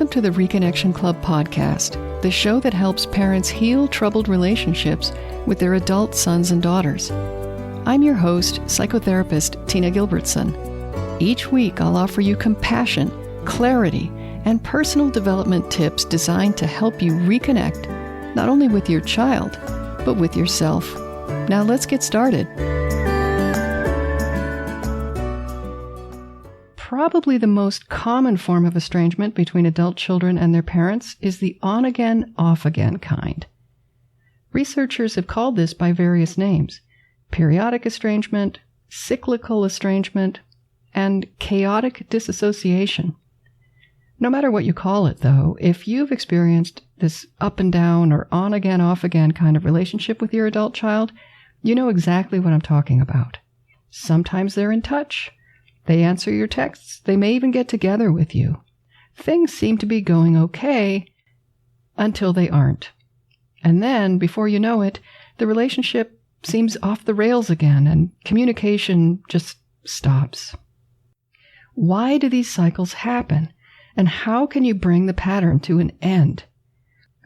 Welcome to the Reconnection Club podcast, the show that helps parents heal troubled relationships with their adult sons and daughters. I'm your host, psychotherapist Tina Gilbertson. Each week, I'll offer you compassion, clarity, and personal development tips designed to help you reconnect, not only with your child, but with yourself. Now let's get started. Probably the most common form of estrangement between adult children and their parents is the OnAgain OffAgain kind. Researchers have called this by various names: periodic estrangement, cyclical estrangement, and chaotic disassociation. No matter what you call it, though, if you've experienced this up and down or on-again, off-again kind of relationship with your adult child, you know exactly what I'm talking about. Sometimes they're in touch. They answer your texts. They may even get together with you. Things seem to be going okay until they aren't. And then, before you know it, the relationship seems off the rails again and communication just stops. Why do these cycles happen? And how can you bring the pattern to an end?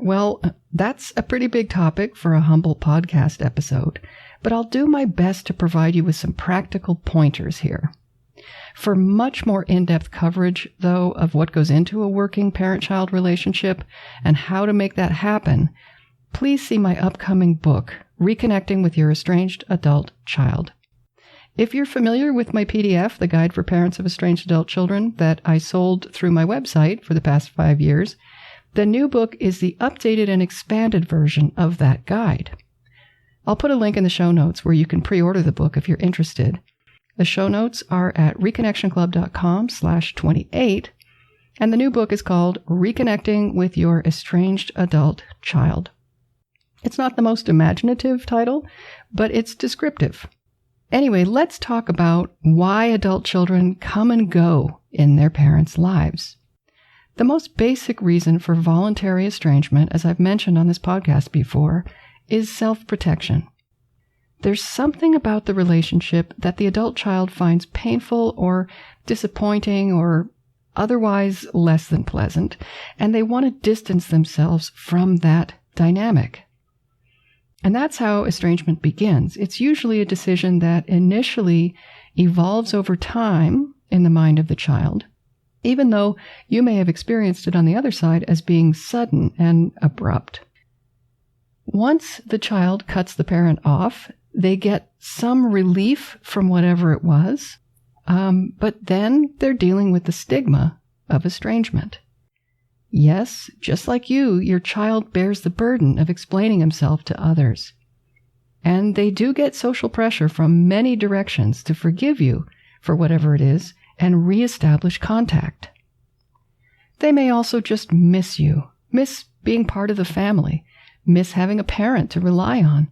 Well, that's a pretty big topic for a humble podcast episode, but I'll do my best to provide you with some practical pointers here. For much more in-depth coverage, though, of what goes into a working parent-child relationship and how to make that happen, please see my upcoming book, Reconnecting with Your Estranged Adult Child. If you're familiar with my PDF, the Guide for Parents of Estranged Adult Children, that I sold through my website for the past 5 years, the new book is the updated and expanded version of that guide. I'll put a link in the show notes where you can pre-order the book if you're interested. The show notes are at reconnectionclub.com/28, and the new book is called Reconnecting with Your Estranged Adult Child. It's not the most imaginative title, but it's descriptive. Anyway, let's talk about why adult children come and go in their parents' lives. The most basic reason for voluntary estrangement, as I've mentioned on this podcast before, is self-protection. There's something about the relationship that the adult child finds painful or disappointing or otherwise less than pleasant, and they want to distance themselves from that dynamic. And that's how estrangement begins. It's usually a decision that initially evolves over time in the mind of the child, even though you may have experienced it on the other side as being sudden and abrupt. Once the child cuts the parent off, they get some relief from whatever it was, but then they're dealing with the stigma of estrangement. Yes, just like you, your child bears the burden of explaining himself to others. And they do get social pressure from many directions to forgive you for whatever it is and reestablish contact. They may also just miss you, miss being part of the family, miss having a parent to rely on,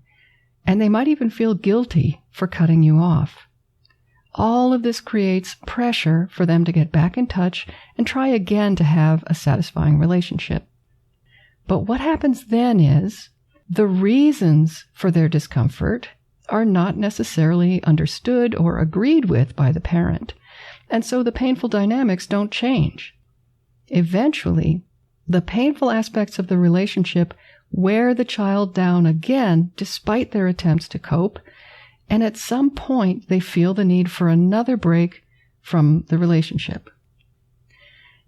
and they might even feel guilty for cutting you off. All of this creates pressure for them to get back in touch and try again to have a satisfying relationship. But what happens then is the reasons for their discomfort are not necessarily understood or agreed with by the parent, and so the painful dynamics don't change. Eventually, the painful aspects of the relationship wear the child down again despite their attempts to cope, and at some point they feel the need for another break from the relationship.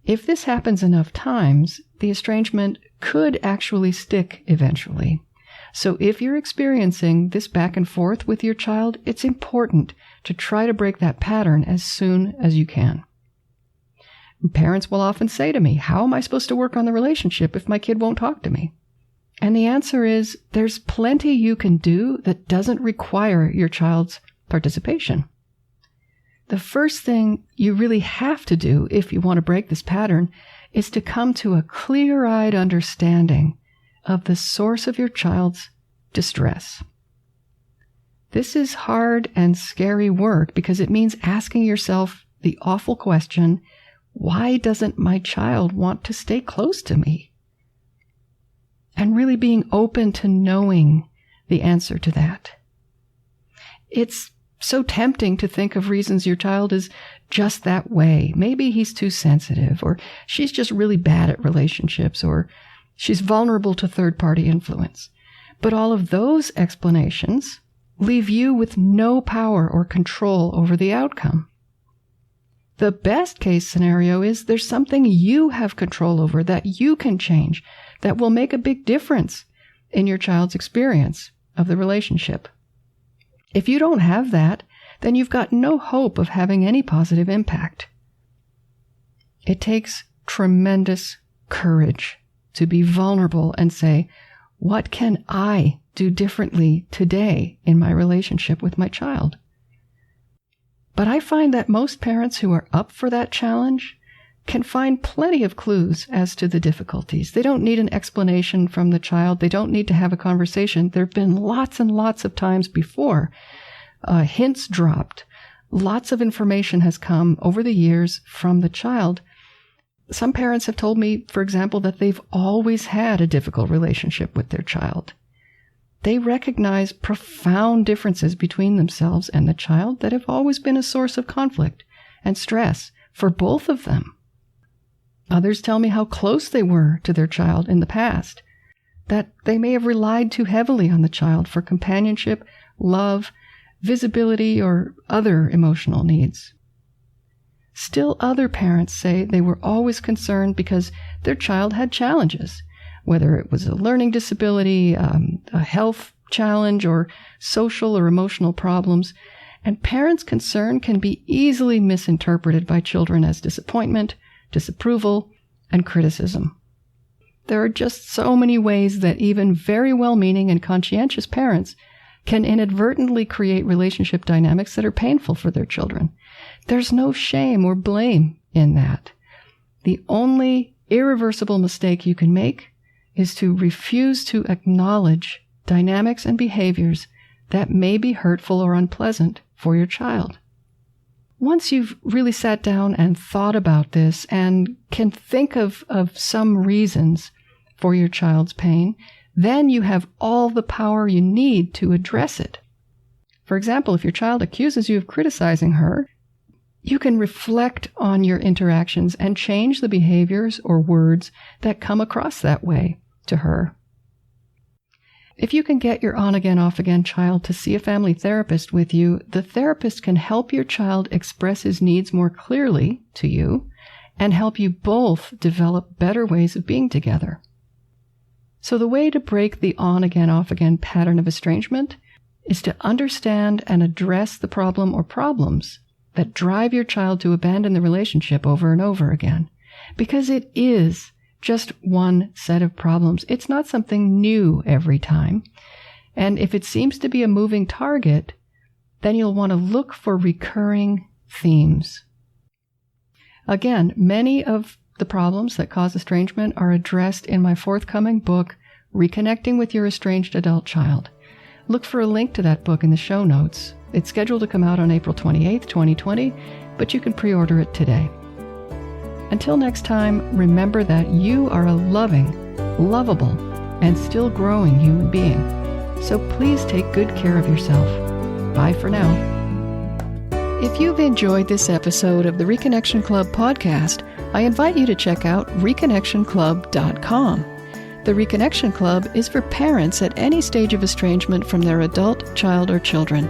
If this happens enough times, the estrangement could actually stick eventually. So if you're experiencing this back and forth with your child, it's important to try to break that pattern as soon as you can. Parents will often say to me, "How am I supposed to work on the relationship if my kid won't talk to me?" And the answer is, there's plenty you can do that doesn't require your child's participation. The first thing you really have to do if you want to break this pattern is to come to a clear-eyed understanding of the source of your child's distress. This is hard and scary work because it means asking yourself the awful question, why doesn't my child want to stay close to me? And really being open to knowing the answer to that. It's so tempting to think of reasons your child is just that way. Maybe he's too sensitive, or she's just really bad at relationships, or she's vulnerable to third-party influence. But all of those explanations leave you with no power or control over the outcome. The best case scenario is there's something you have control over that you can change that will make a big difference in your child's experience of the relationship. If you don't have that, then you've got no hope of having any positive impact. It takes tremendous courage to be vulnerable and say, what can I do differently today in my relationship with my child? But I find that most parents who are up for that challenge can find plenty of clues as to the difficulties. They don't need an explanation from the child. They don't need to have a conversation. There have been lots and lots of times before, hints dropped. Lots of information has come over the years from the child. Some parents have told me, for example, that they've always had a difficult relationship with their child. They recognize profound differences between themselves and the child that have always been a source of conflict and stress for both of them. Others tell me how close they were to their child in the past, that they may have relied too heavily on the child for companionship, love, visibility, or other emotional needs. Still, other parents say they were always concerned because their child had challenges, whether it was a learning disability, a health challenge, or social or emotional problems. And parents' concern can be easily misinterpreted by children as disappointment, disapproval, and criticism. There are just so many ways that even very well-meaning and conscientious parents can inadvertently create relationship dynamics that are painful for their children. There's no shame or blame in that. The only irreversible mistake you can make is to refuse to acknowledge dynamics and behaviors that may be hurtful or unpleasant for your child. Once you've really sat down and thought about this and can think of some reasons for your child's pain, then you have all the power you need to address it. For example, if your child accuses you of criticizing her, you can reflect on your interactions and change the behaviors or words that come across that way to her. If you can get your OnAgain OffAgain child to see a family therapist with you, the therapist can help your child express his needs more clearly to you and help you both develop better ways of being together. So the way to break the OnAgain OffAgain pattern of estrangement is to understand and address the problem or problems that drive your child to abandon the relationship over and over again. Because it is just one set of problems. It's not something new every time. And if it seems to be a moving target, then you'll want to look for recurring themes. Again, many of the problems that cause estrangement are addressed in my forthcoming book, Reconnecting with Your Estranged Adult Child. Look for a link to that book in the show notes. It's scheduled to come out on April 28th, 2020, but you can pre-order it today. Until next time, remember that you are a loving, lovable, and still growing human being. So please take good care of yourself. Bye for now. If you've enjoyed this episode of the Reconnection Club podcast, I invite you to check out reconnectionclub.com. The Reconnection Club is for parents at any stage of estrangement from their adult, child, or children.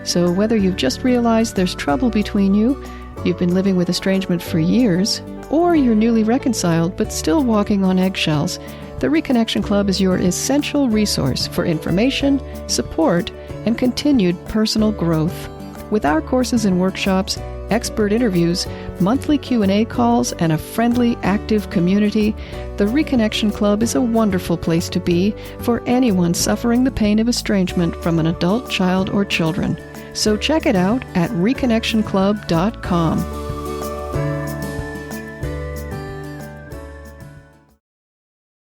So whether you've just realized there's trouble between you, you've been living with estrangement for years, or you're newly reconciled but still walking on eggshells, the Reconnection Club is your essential resource for information, support, and continued personal growth. With our courses and workshops, expert interviews, monthly Q&A calls, and a friendly, active community, the Reconnection Club is a wonderful place to be for anyone suffering the pain of estrangement from an adult, child, or children. So check it out at reconnectionclub.com.